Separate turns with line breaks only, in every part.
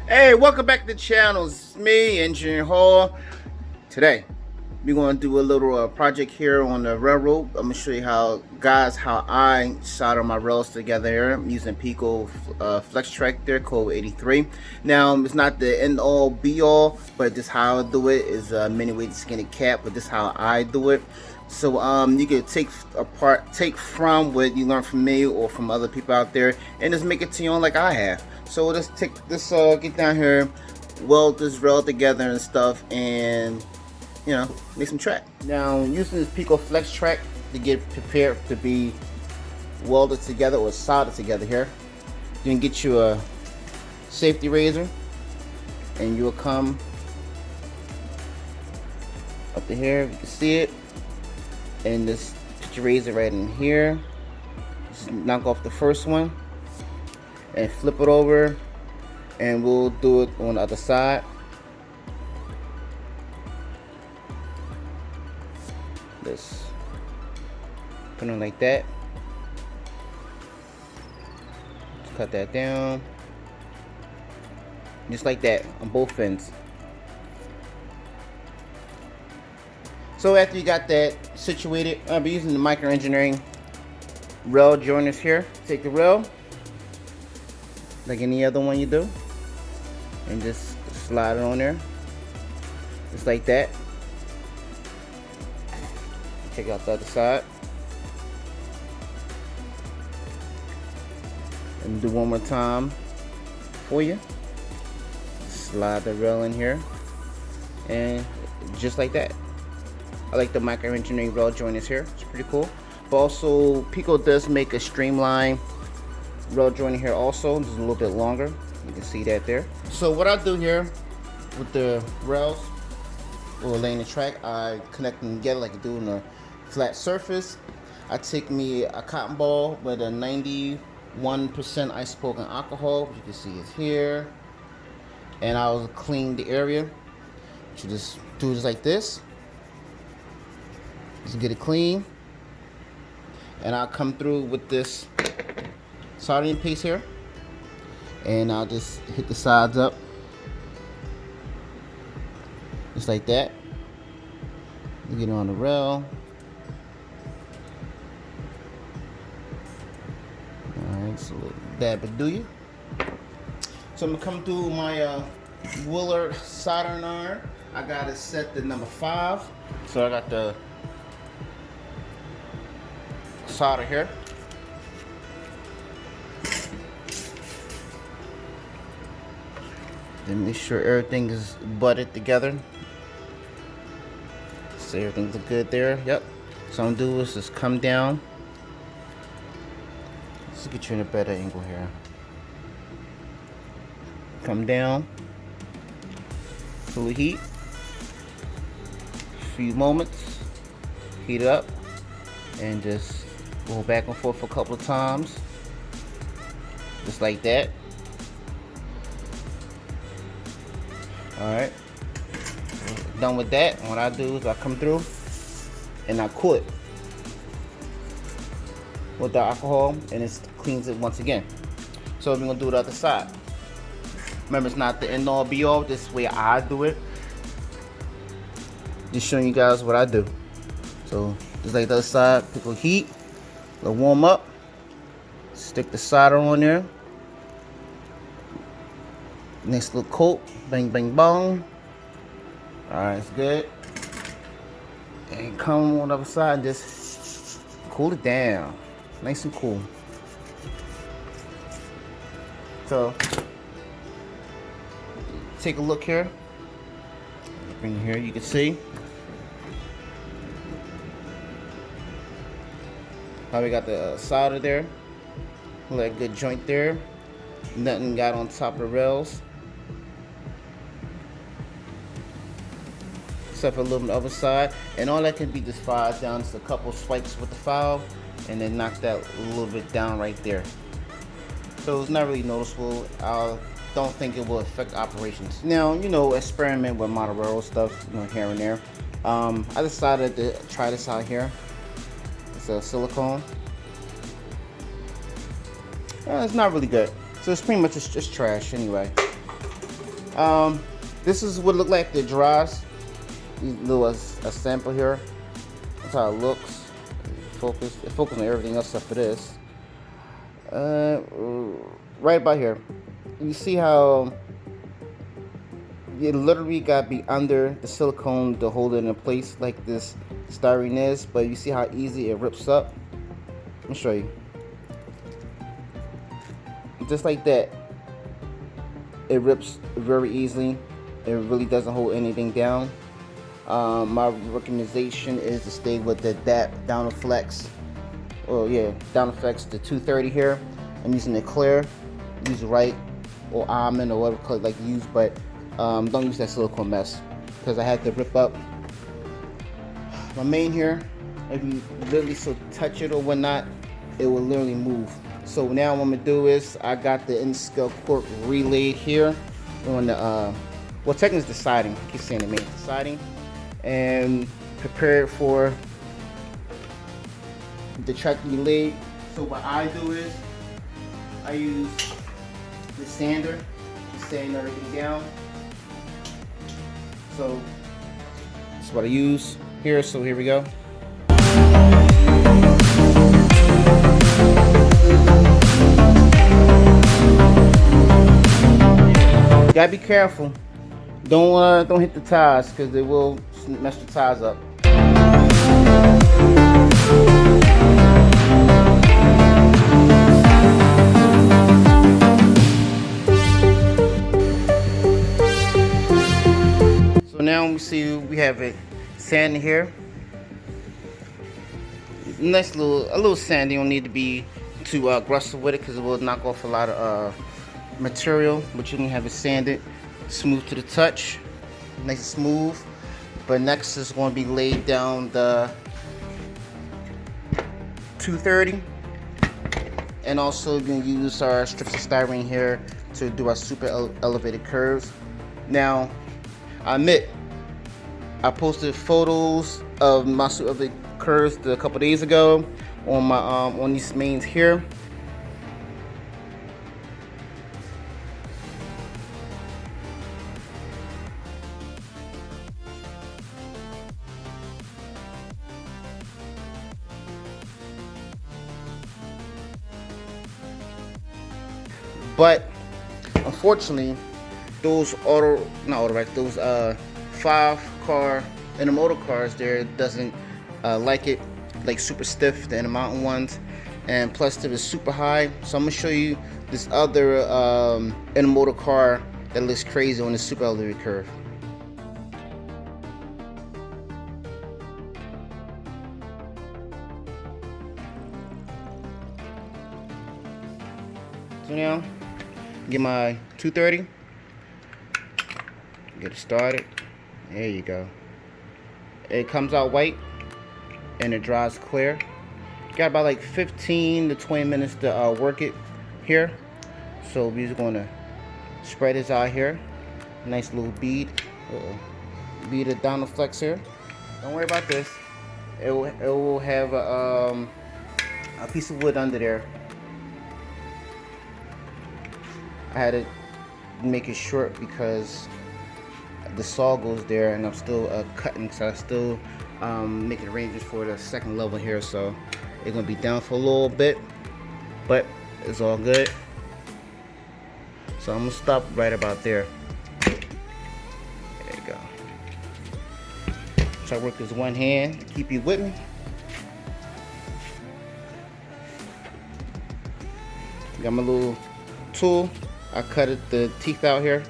Hey, welcome back to the channel. It's me, Engineer Hall. Today, we're going to do a little project here on the railroad. I'm going to show you how I solder my rails together here. I'm using Peco Flex Track there, code 83. Now, it's not the end all be all, but just how I do it is many ways to skin a cat, but this is how I do it. So you can take from what you learn from me or from other people out there and just make it to your own like I have. So let's take this, get down here, weld this rail together and stuff, and make some track. Now using this Peco Flex Track to get prepared to be welded together or soldered together here, you can get you a safety razor and you'll come up to here, you can see it, and just put your razor right in here. Just knock off the first one and flip it over, and we'll do it on the other side. Just put it like that. Just cut that down just like that on both ends. So after you got that situated, I'll be using the micro engineering rail joiners here. Take the rail like any other one you do and just slide it on there just like that. Check out the other side and do one more time for you. Slide the rail in here and just like that. I like the micro engineering rail joiners here. It's pretty cool. But also Peco does make a streamline rail joiner here also. Just a little bit longer. You can see that there. So what I do here with the rails or laying the track, I connect them together like I do on a flat surface. I take me a cotton ball with a 91% isopropyl alcohol, which you can see is here, and I'll clean the area. You just do just like this. Just get it clean, and I'll come through with this soldering paste here, and I'll just hit the sides up just like that. You get it on the rail. Alright, so that but do you. So I'm gonna come through my Willard soldering iron. I got it set to number 5. So I got the solder here. Then make sure everything is butted together. So everything's good there. Yep. So I'm gonna do is just come down. Let's get you in a better angle here. Come down. Fully heat. A few moments. Heat up. And just go back and forth a couple of times. Just like that. Alright. Done with that. What I do is I come through and I cool it with the alcohol, and it cleans it once again. So we're gonna do the other side. Remember, it's not the end all be all. This is the way I do it. Just showing you guys what I do. So just like the other side, pick a heat, let it warm up, stick the solder on there. Next little coat, bang bang bong. Alright, it's good. And come on the other side and just cool it down. Nice and cool. So take a look here. Bring it here, you can see how we got the solder there. Like good joint there. Nothing got on top of the rails, except for a little bit on the other side, and all that can be just filed down. Just a couple swipes with the file, and then knock that a little bit down right there. So it's not really noticeable. I don't think it will affect operations. Now, experiment with model railroad stuff, here and there. I decided to try this out here. It's a silicone. It's not really good. So it's pretty much just trash anyway. This is what it look like the dries. Little a sample here. That's how it looks. It focus on everything else except for this. Right about here. You see how it literally got to be under the silicone to hold it in place like this styrene is, but you see how easy it rips up. Let me show you. Just like that, it rips very easily. It really doesn't hold anything down. My recommendation is to stay with the Downflex. Oh yeah, Downflex, the 230 here. I'm using the clear. Use right or almond or whatever color like to use, but don't use that silicone mess because I had to rip up my main here. If you really so touch it or whatnot, it will literally move. So now what I'm gonna do is I got the N-scale cork relayed here on the well, technically it's the siding. I keep saying the main siding, and prepared for the track to be laid. So what I do is I use the sander to sand everything down. So that's what I use here. So here we go. You gotta be careful. Don't hit the tires because it will mess the tires up. So now we see we have it sanding here. Nice a little sand. You don't need to be too aggressive with it because it will knock off a lot of material, but you can have it sanded smooth to the touch, nice and smooth. But next is going to be laid down the 230, and also we're going to use our strips of styrene here to do our super elevated curves. Now I admit I posted photos of my super elevated curves a couple days ago on my on these mains here. But unfortunately, those those 5-car intermodal cars there doesn't like it, like super stiff, the Intermountain ones, and plus it was super high. So I'm gonna show you this other intermodal car that looks crazy on the super elevated curve. So now, get my 230, get it started. There you go. It comes out white and it dries clear. Got about like 15 to 20 minutes to work it here. So we're just gonna spread this out here. Nice little bead. Bead of Downflex here. Don't worry about this. It will have a piece of wood under there. I had to make it short because the saw goes there, and I'm still cutting, so I'm still making arrangements for the second level here. So it's gonna be down for a little bit, but it's all good. So I'm gonna stop right about there. There you go. Try to work this one hand. Keep you with me. Got my little tool. I cut the teeth out here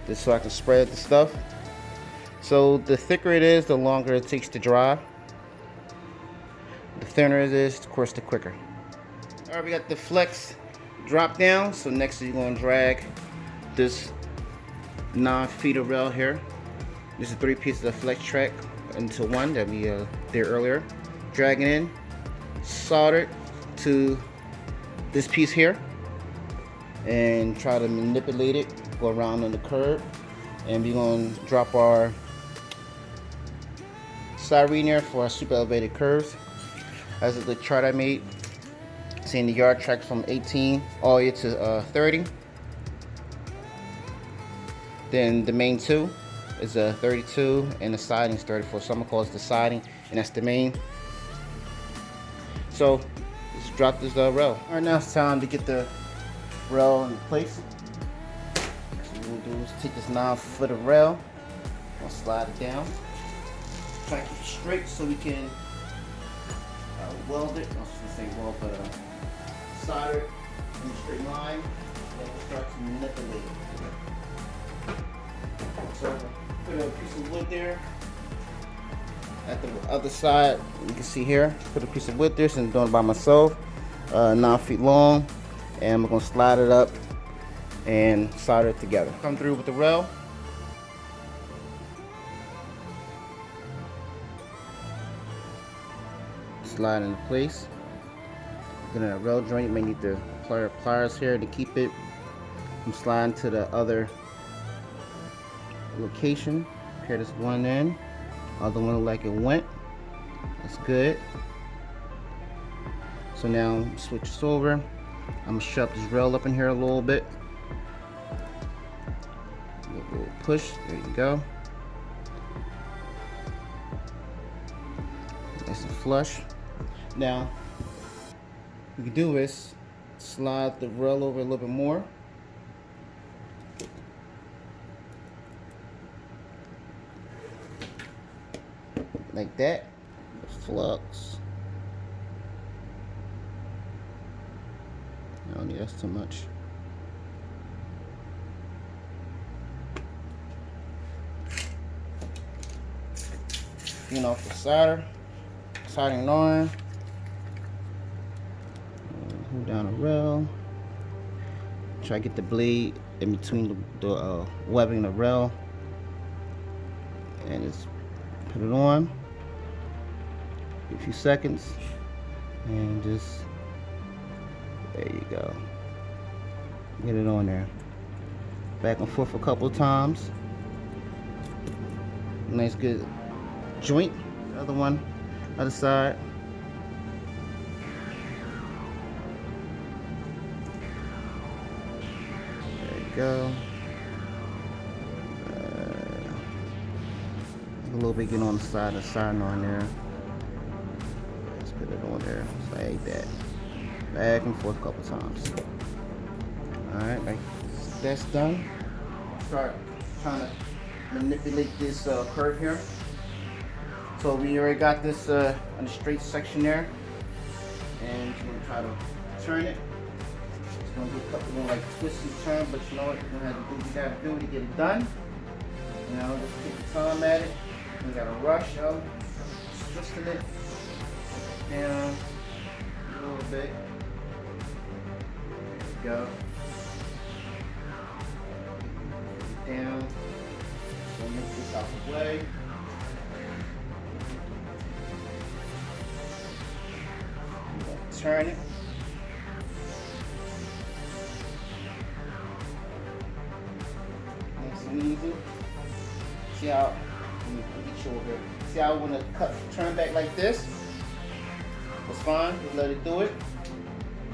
just so I can spread the stuff. So the thicker it is, the longer it takes to dry. The thinner it is, of course, the quicker. All right, we got the flex drop down. So next you're going to drag this 9-feet rail here. This is 3 pieces of flex track into one that we did earlier. Drag it in, solder to this piece here, and try to manipulate it, go around on the curb, and we're going to drop our styrene there for our super elevated curves. As is the chart I made, seeing the yard track from 18 all the way to 30. Then the main two is a 32 and the siding is 34. Some calls the siding, and that's the main. So let's drop this rail. All right, now it's time to get the rail in place. So what we'll do is take this 9-foot of rail, we'll slide it down. Try to keep it straight so we can weld it. I was just gonna say weld, but solder it in a straight line. Then we'll start to manipulate it. So put a piece of wood there. At the other side, you can see here, put a piece of wood there, since I'm doing it by myself, 9 feet long, and I'm gonna slide it up and solder it together. Come through with the rail. Slide into place. Then a rail joint, you may need to apply pliers here to keep it from sliding to the other location. Here, this one in. Other one like it went. That's good. So now switch this over. I'm gonna shove this rail up in here a little bit. A little push. There you go. Nice and flush. Now, what you can do is slide the rail over a little bit more. Like that. Flux. No, that's too much. Clean off the soldering iron. Hold down the rail. Try to get the blade in between the webbing of the rail, and just put it on. A few seconds, and just there you go. Get it on there. Back and forth a couple of times. Nice good joint. The other one, other side. There you go. A little bit getting on the side, on there. Let's put it on there, just like that. Back and forth a couple times. Alright, like that's done. Start trying to manipulate this curve here. So we already got this on the straight section there. And we're going to try to turn it. It's going to be a couple more like twists and turns, but you know what? You're going to have to do what you got to do to get it done. You know, just take the time at it. We got to rush out, twisting it down a little bit. There we go. Down. So move this out the way. Turn it. Nice and easy. See how? Let me get you over here. See how I want to turn back like this? That's fine. Just let it do it.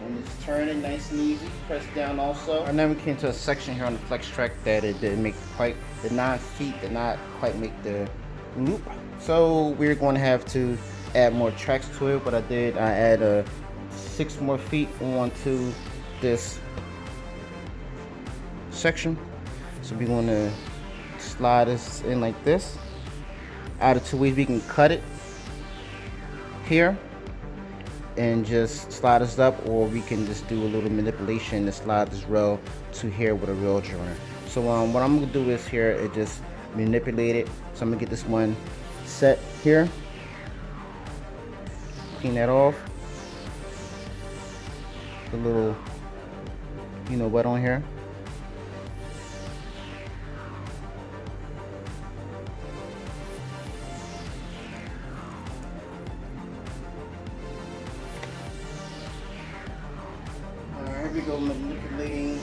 And just turn it nice and easy. Press down also. And then we came to a section here on the flex track that it didn't make quite, the 9 feet did not quite make the loop. So we're going to have to add more tracks to it. What I did, I add 6 more feet onto this section. So we're going to slide this in like this. Out of 2 ways we can cut it here and just slide this up, or we can just do a little manipulation to slide this rail to here with a rail joiner. So what I'm gonna do is here is just manipulate it. So I'm gonna get this one set here, clean that off, a little, you know, wet on here. Here we go, manipulating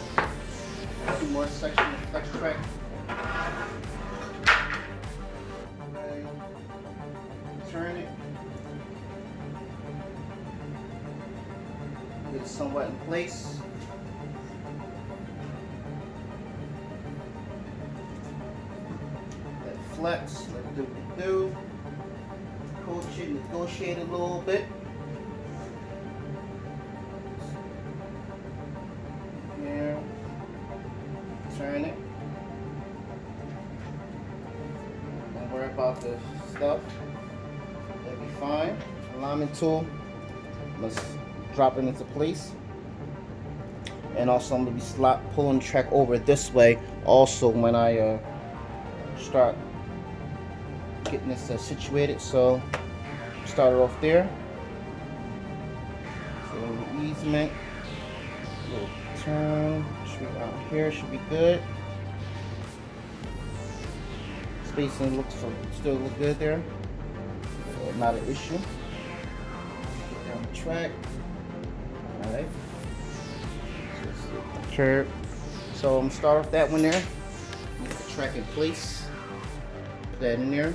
2 more sections of flex track. Okay. Turn it. Get it somewhat in place. flex. Let's do what we do. Coach it, negotiate a little bit. Here. Turn it. Don't worry about the stuff. That'll be fine. Alignment tool. Let's drop it into place. And also I'm going to be pulling the track over this way also when I start getting this situated. So start it off there. So easement, little turn, straight out here should be good. Spacing looks still look good there. Not an issue. Get down the track. All right. Curb. So I'm gonna start off that one there. Get the track in place. Put that in there.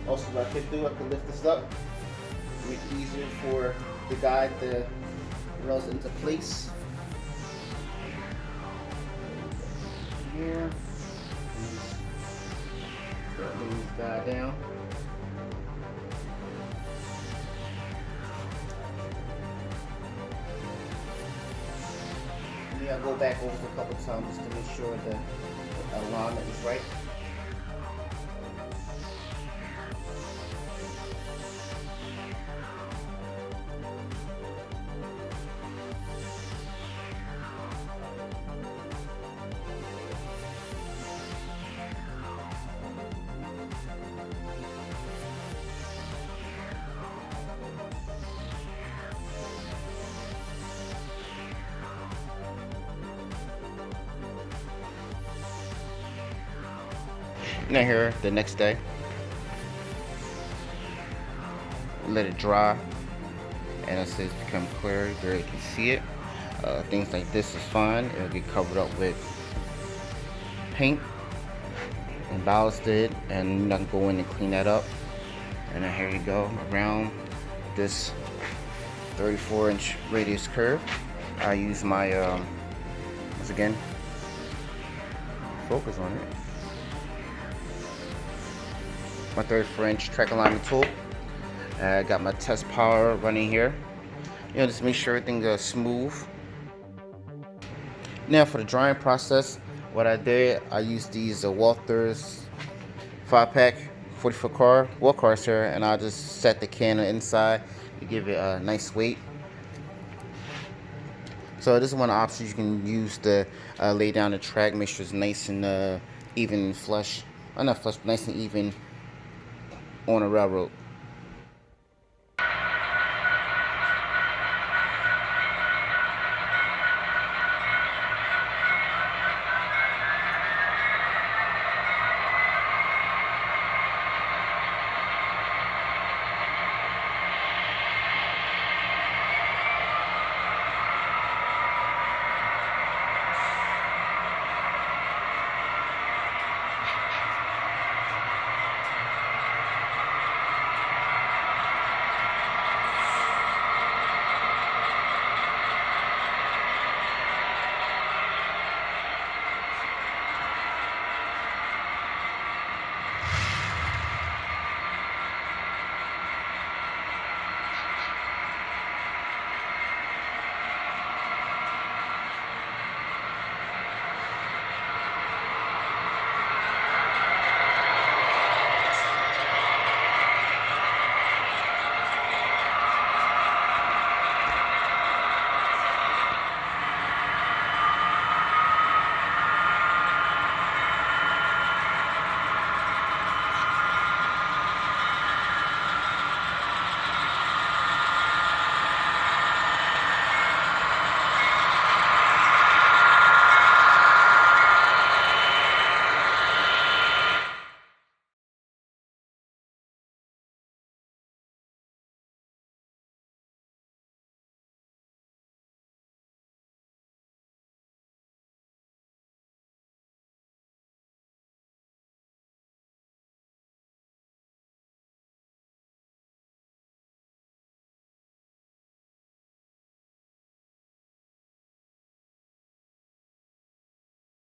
Also, what I could do, I could lift this up. Make it easier for the guide the rails into place. Here. Start moving this guy down. I'll go back over it a couple times just to make sure the alignment is right. Now here, the next day, let it dry, and as it's become clear, there you can see it. Things like this is fine. It'll get covered up with paint and ballasted, and I can go in and clean that up. And then here you go, around this 34-inch radius curve. I use my, once again, focus on it. My 34-inch track alignment tool. I got my test power running here. You know, just make sure everything goes smooth. Now for the drying process, what I did, I used these Walthers 5-pack 40-foot car, walk cars here, and I just set the can inside to give it a nice weight. So this is one of the options you can use to lay down the track, make sure it's nice and even flush, not flush, but nice and even on a railroad.